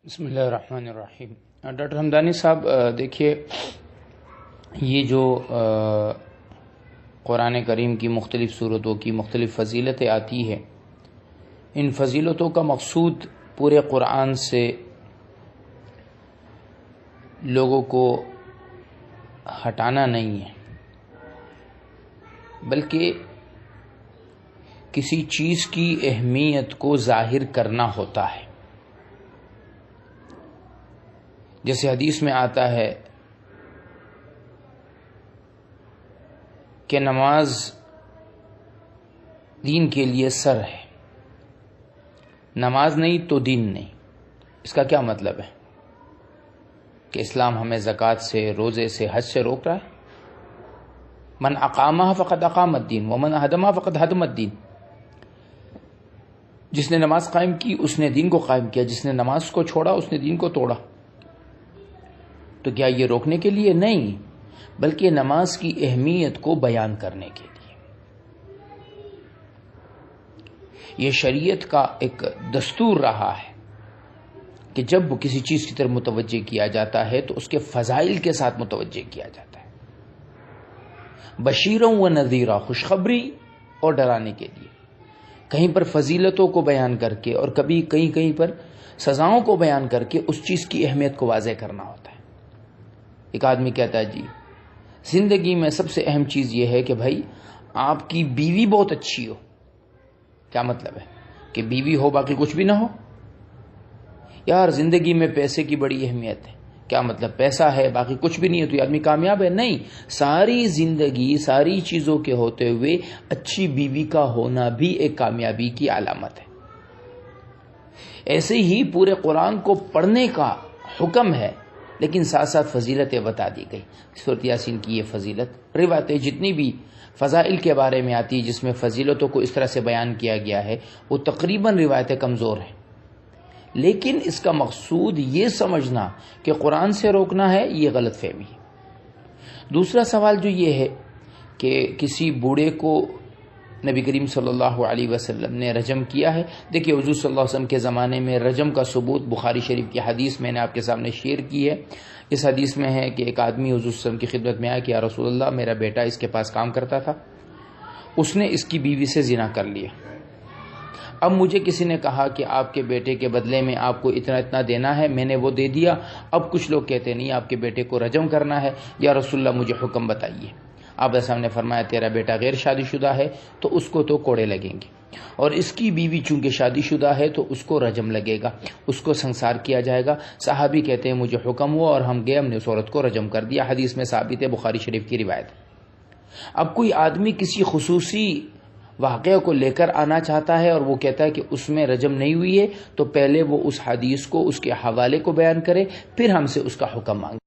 بسم اللہ الرحمن الرحیم۔ ڈاکٹر ہمدانی صاحب، دیکھیے، یہ جو قرآن کریم کی مختلف صورتوں کی مختلف فضیلتیں آتی ہیں، ان فضیلتوں کا مقصود پورے قرآن سے لوگوں کو ہٹانا نہیں ہے، بلکہ کسی چیز کی اہمیت کو ظاہر کرنا ہوتا ہے۔ جیسے حدیث میں آتا ہے کہ نماز دین کے لیے سر ہے، نماز نہیں تو دین نہیں۔ اس کا کیا مطلب ہے؟ کہ اسلام ہمیں زکوٰۃ سے، روزے سے، حج سے روک رہا ہے۔ من اقامہ فقد اقام الدین ومن ہدمہ فقد ہدم الدین۔ جس نے نماز قائم کی اس نے دین کو قائم کیا، جس نے نماز کو چھوڑا اس نے دین کو توڑا۔ تو کیا یہ روکنے کے لیے؟ نہیں، بلکہ نماز کی اہمیت کو بیان کرنے کے لیے۔ یہ شریعت کا ایک دستور رہا ہے کہ جب کسی چیز کی طرف متوجہ کیا جاتا ہے تو اس کے فضائل کے ساتھ متوجہ کیا جاتا ہے، بشیرا و نذیرا، خوشخبری اور ڈرانے کے لیے۔ کہیں پر فضیلتوں کو بیان کر کے اور کبھی کہیں پر سزاؤں کو بیان کر کے اس چیز کی اہمیت کو واضح کرنا ہوتا ہے۔ ایک آدمی کہتا ہے، جی زندگی میں سب سے اہم چیز یہ ہے کہ بھائی آپ کی بیوی بہت اچھی ہو۔ کیا مطلب ہے؟ کہ بیوی ہو باقی کچھ بھی نہ ہو؟ یار زندگی میں پیسے کی بڑی اہمیت ہے۔ کیا مطلب؟ پیسہ ہے باقی کچھ بھی نہیں ہے تو یہ آدمی کامیاب ہے؟ نہیں، ساری زندگی ساری چیزوں کے ہوتے ہوئے اچھی بیوی کا ہونا بھی ایک کامیابی کی علامت ہے۔ ایسے ہی پورے قرآن کو پڑھنے کا حکم ہے، لیکن ساتھ ساتھ فضیلتیں بتا دی گئی۔ سورۃ یاسین کی یہ فضیلت، روایتیں جتنی بھی فضائل کے بارے میں آتی جس میں فضیلتوں کو اس طرح سے بیان کیا گیا ہے، وہ تقریباً روایتیں کمزور ہیں۔ لیکن اس کا مقصود یہ سمجھنا کہ قرآن سے روکنا ہے، یہ غلط فہمی ہے۔ دوسرا سوال جو یہ ہے کہ کسی بوڑھے کو نبی کریم صلی اللہ علیہ وسلم نے رجم کیا ہے۔ دیکھیے، حضور صلی اللہ علیہ وسلم کے زمانے میں رجم کا ثبوت بخاری شریف کی حدیث میں نے آپ کے سامنے شیئر کی ہے۔ اس حدیث میں ہے کہ ایک آدمی حضور صلی اللہ علیہ وسلم کی خدمت میں آیا کہ یا رسول اللہ، میرا بیٹا اس کے پاس کام کرتا تھا، اس نے اس کی بیوی سے زنا کر لیا۔ اب مجھے کسی نے کہا کہ آپ کے بیٹے کے بدلے میں آپ کو اتنا اتنا دینا ہے، میں نے وہ دے دیا۔ اب کچھ لوگ کہتے نہیں، آپ کے بیٹے کو رجم کرنا ہے، یا رسول اللہ مجھے حکم بتائیے۔ آپ علیہ السلام نے فرمایا تیرا بیٹا غیر شادی شدہ ہے تو اس کو تو کوڑے لگیں گے، اور اس کی بیوی چونکہ شادی شدہ ہے تو اس کو رجم لگے گا، اس کو سنسار کیا جائے گا۔ صحابی کہتے ہیں مجھے حکم ہوا اور ہم گئے، ہم نے اس عورت کو رجم کر دیا۔ حدیث میں ثابت ہے، بخاری شریف کی روایت۔ اب کوئی آدمی کسی خصوصی واقعہ کو لے کر آنا چاہتا ہے اور وہ کہتا ہے کہ اس میں رجم نہیں ہوئی ہے، تو پہلے وہ اس حدیث کو، اس کے حوالے کو بیان کرے، پھر ہم سے اس کا حکم مانگے۔